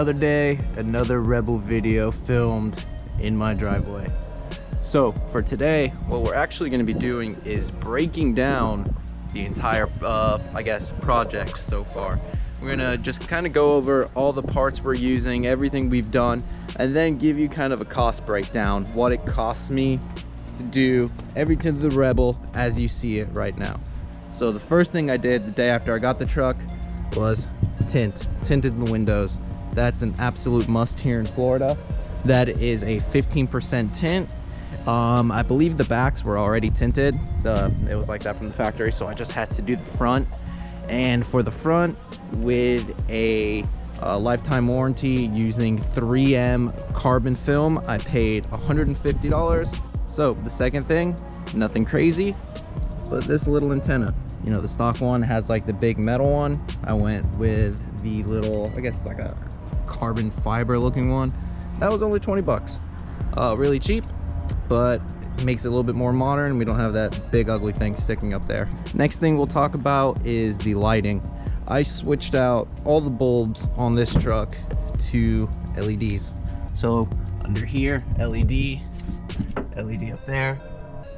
another day, another Rebel video filmed in my driveway. So for today, what we're actually going to be doing is breaking down the entire, I guess, project so far. We're going to just kind of go over all the parts we're using, everything we've done, and then give you kind of a cost breakdown, what it costs me to do everything to the Rebel as you see it right now. So the first thing I did the day after I got the truck was tinted the windows. That's an absolute must here in Florida. That is a 15% tint. I believe the backs were already tinted. It was like that from the factory, so I just had to do the front. And for the front, with a lifetime warranty using 3M carbon film, I paid $150. So the second thing, nothing crazy, but this little antenna. You know, the stock one has like the big metal one. I went with the little, I guess it's like a carbon fiber looking one. That was only 20 bucks. Really cheap, but makes it a little bit more modern. We don't have that big ugly thing sticking up there. Next thing we'll talk about is the lighting. I switched out all the bulbs on this truck to LEDs. So under here, LED up there,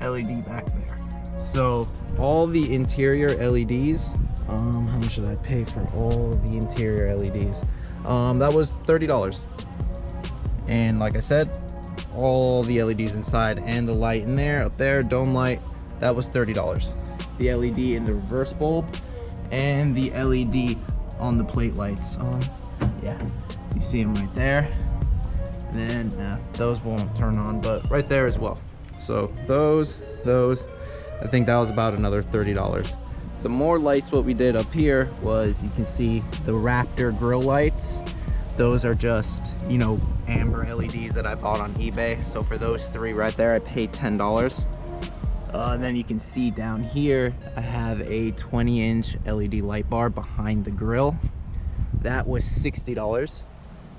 LED back there. So all the interior LEDs, how much did I pay for all the interior LEDs? That was $30. And like I said, all the LEDs inside and the light in there, up there, dome light, that was $30. The LED in the reverse bulb and the LED on the plate lights. Yeah, you see them right there. And then those won't turn on, but right there as well. So those, I think that was about another $30. Some more lights. What we did up here was, you can see the Raptor grill lights. Those are just, you know, amber LEDs that I bought on eBay. So for those three right there, I paid $10. And then you can see down here, I have a 20-inch LED light bar behind the grill. That was $60.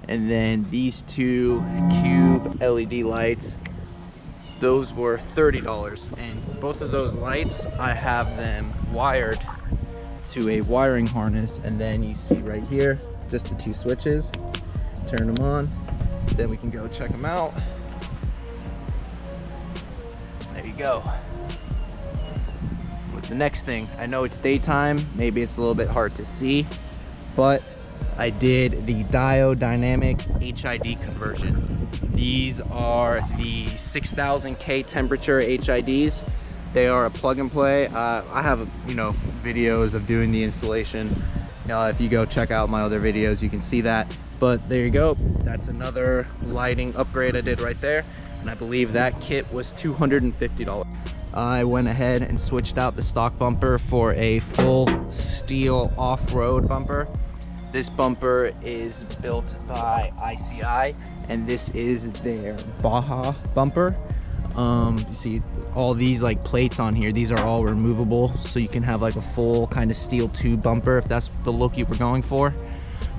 And then these two cube LED lights, those were $30. And both of those lights, I have them wired to a wiring harness. And then you see right here, just the two switches. Turn them on, then we can go check them out. There you go. With the next thing, I know it's daytime, maybe it's a little bit hard to see, but I did the diode dynamic HID conversion. These are the 6000K temperature HIDs. They are a plug and play. I have, you know, videos of doing the installation. If you go check out my other videos, you can see that. But there you go. That's another lighting upgrade I did right there. And I believe that kit was $250. I went ahead and switched out the stock bumper for a full steel off-road bumper. This bumper is built by ICI, and this is their Baja bumper. You see all these like plates on here, these are all removable, so you can have like a full kind of steel tube bumper if that's the look you were going for.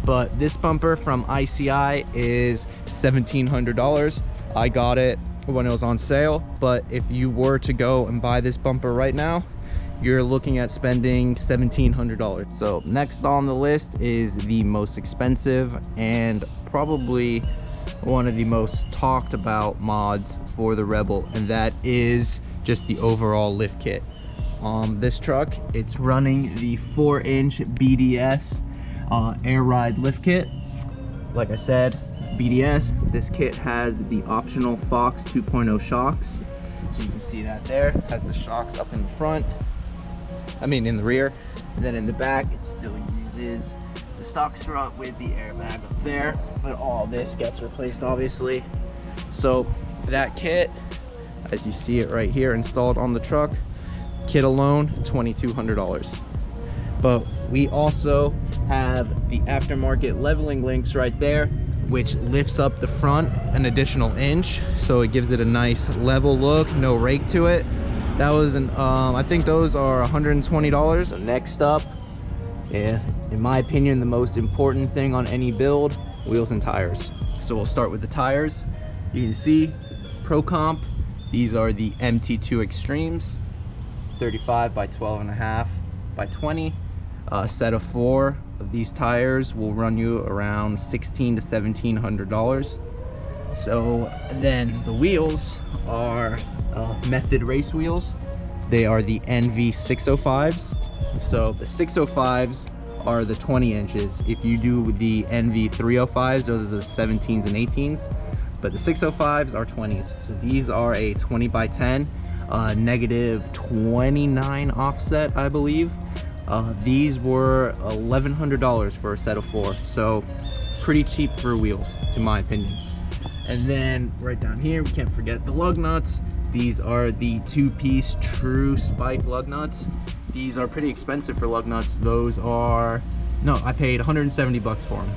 But this bumper from ICI is $1,700. I got it when it was on sale, but if you were to go and buy this bumper right now, you're looking at spending $1,700. So next on the list is the most expensive and probably one of the most talked about mods for the Rebel, and that is just the overall lift kit. This truck, it's running the 4-inch BDS air ride lift kit. Like I said, BDS, this kit has the optional Fox 2.0 shocks. So you can see that there, has the shocks up in the front, in the rear, and then in the back it still uses the stock strut with the airbag up there, but all this gets replaced obviously. So that kit, as you see it right here installed on the truck, kit alone $2,200. But we also have the aftermarket leveling links right there, which lifts up the front an additional inch, so it gives it a nice level look, no rake to it. That was I think those are $120. Next up, in my opinion, the most important thing on any build, wheels and tires. So we'll start with the tires. You can see Pro Comp, these are the MT2 Extremes, 35 by 12.5 by 20. A set of 4 of these tires will run you around $1,600 to $1,700. So then the wheels are Method race wheels. They are the NV 605s. So the 605s are the 20 inches. If you do the NV 305s, those are the 17s and 18s. But the 605s are 20s. So these are a 20 by 10, negative 29 offset, I believe. These were $1,100 for a set of 4. So pretty cheap for wheels, in my opinion. And then right down here, we can't forget the lug nuts. These are the 2-piece true spike lug nuts. These are pretty expensive for lug nuts. Those are, no, I paid 170 bucks for them.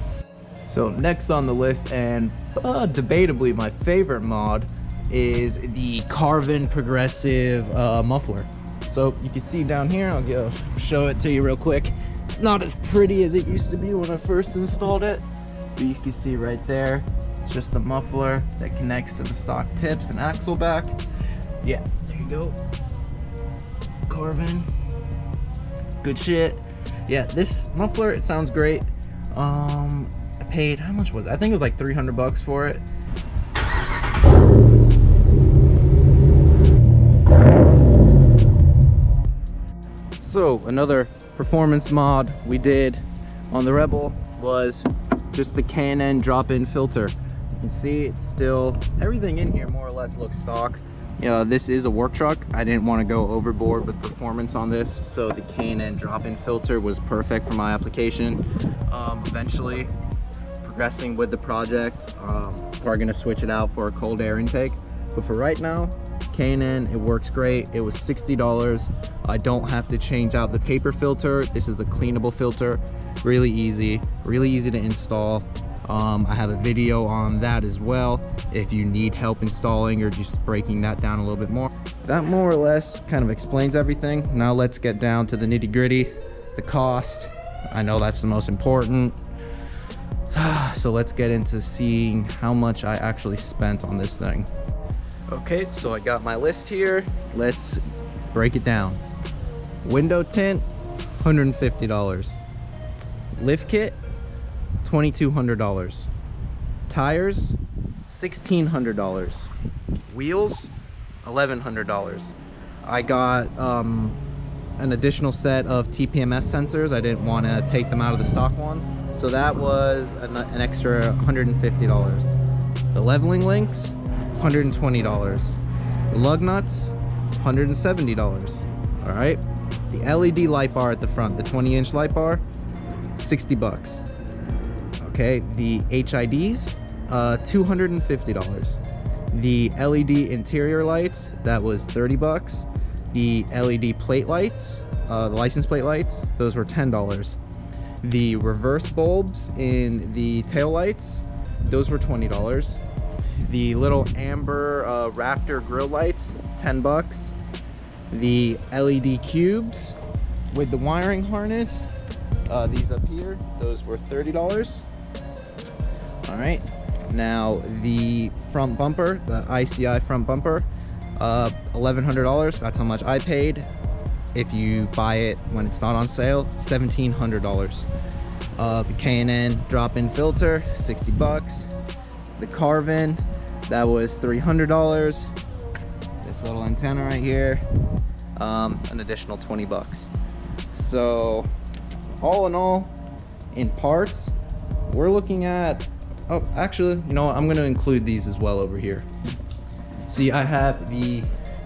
So next on the list, and debatably my favorite mod, is the Carvin progressive muffler. So you can see down here, I'll show it to you real quick. It's not as pretty as it used to be when I first installed it, but you can see right there, it's just the muffler that connects to the stock tips and axle back. Yeah, there you go. Carvin, good shit. Yeah, this muffler, it sounds great. I paid, how much was it? I think it was like 300 bucks for it. So another performance mod we did on the Rebel was just the K&N drop-in filter. You can see it's still, everything in here more or less looks stock. You know, this is a work truck. I didn't want to go overboard with performance on this, so the K&N drop-in filter was perfect for my application. Eventually, progressing with the project, we're gonna switch it out for a cold air intake. But for right now, K&N, it works great. It was $60. I don't have to change out the paper filter. This is a cleanable filter. Really easy to install. I have a video on that as well if you need help installing or just breaking that down a little bit more. That more or less kind of explains everything. Now let's get down to the nitty-gritty, the cost. I know that's the most important. So let's get into seeing how much I actually spent on this thing. Okay, so I got my list here. Let's break it down. Window tint, $150. Lift kit, $2,200. Tires, $1,600. Wheels, $1,100. I got an additional set of TPMS sensors. I didn't want to take them out of the stock ones, so that was an extra $150. The leveling links, $120. The lug nuts, $170. All right. The LED light bar at the front, the 20-inch light bar, 60 bucks. Okay, the HIDs, $250. The LED interior lights, that was 30 bucks. The LED plate lights, the license plate lights, those were $10. The reverse bulbs in the tail lights, those were $20. The little amber Raptor grill lights, 10 bucks. The LED cubes with the wiring harness, these up here, those were $30. All right, now the front bumper, the ICI front bumper, $1,100. That's how much I paid. If you buy it when it's not on sale, $1,700. The K&N drop-in filter, 60 bucks. The Carvin, that was $300. This little antenna right here, an additional 20 bucks. So all in all, in parts, we're looking at, oh, actually, you know what? I'm gonna include these as well over here. See, I have the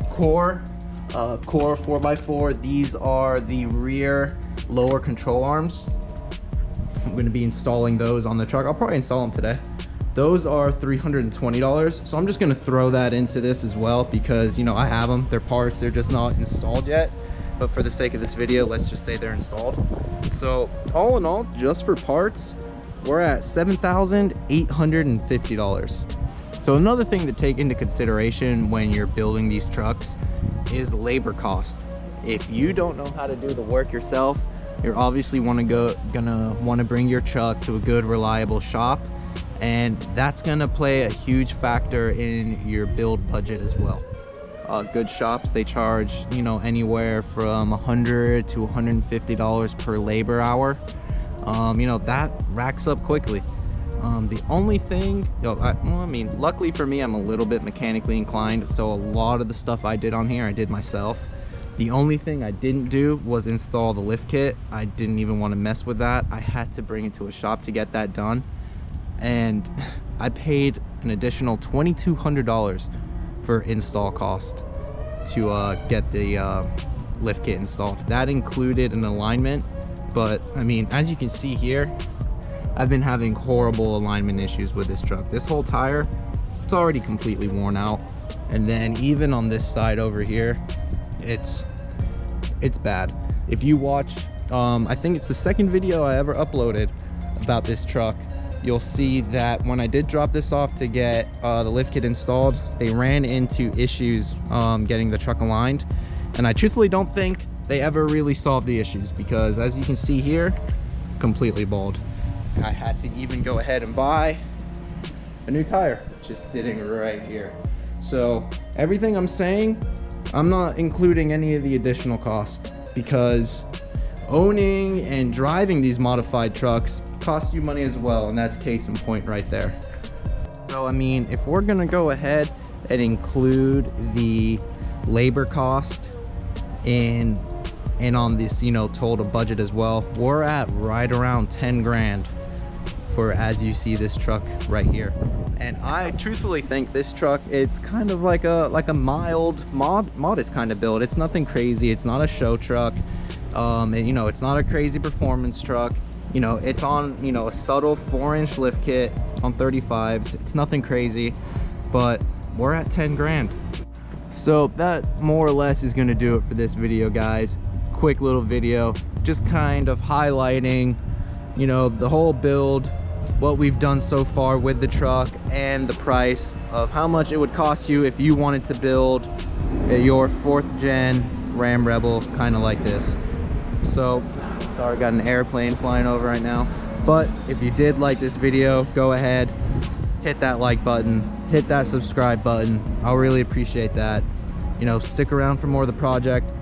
Core 4x4. These are the rear lower control arms. I'm gonna be installing those on the truck. I'll probably install them today. Those are $320. So I'm just gonna throw that into this as well because, you know, I have them. They're parts, they're just not installed yet. But for the sake of this video, let's just say they're installed. So all in all, just for parts, we're at $7,850. So another thing to take into consideration when you're building these trucks is labor cost. If you don't know how to do the work yourself, you're obviously gonna want to bring your truck to a good, reliable shop, and that's gonna play a huge factor in your build budget as well. good shops, they charge, you know, anywhere from $100 to $150 per labor hour. You know, that racks up quickly. The only thing, I mean, luckily for me, I'm a little bit mechanically inclined, so a lot of the stuff I did on here, I did myself. The only thing I didn't do was install the lift kit. I didn't even want to mess with that. I had to bring it to a shop to get that done. And I paid an additional $2,200 for install cost to get the lift kit installed. That included an alignment, but I mean, as you can see here, I've been having horrible alignment issues with this truck. This whole tire, it's already completely worn out. And then even on this side over here, it's bad. If you watch, I think it's the second video I ever uploaded about this truck, you'll see that when I did drop this off to get the lift kit installed, they ran into issues getting the truck aligned. And I truthfully don't think they ever really solved the issues, because as you can see here, completely bald. I had to even go ahead and buy a new tire, just sitting right here. So everything I'm saying, I'm not including any of the additional costs, because owning and driving these modified trucks costs you money as well, and that's case in point right there. So I mean, if we're gonna go ahead and include the labor cost and on this, you know, total budget as well, we're at right around 10 grand for, as you see, this truck right here. And I truthfully think this truck, it's kind of like a mild modest kind of build. It's nothing crazy. It's not a show truck. And, you know, it's not a crazy performance truck. You know, it's on, you know, a subtle 4-inch lift kit on 35s. It's nothing crazy, but we're at 10 grand. So that more or less is going to do it for this video, guys. Quick little video, just kind of highlighting, you know, the whole build, what we've done so far with the truck, and the price of how much it would cost you if you wanted to build your 4th gen Ram Rebel kind of like this. So sorry, got an airplane flying over right now, but if you did like this video, go ahead, hit that like button, hit that subscribe button. I'll really appreciate that. You know, stick around for more of the project.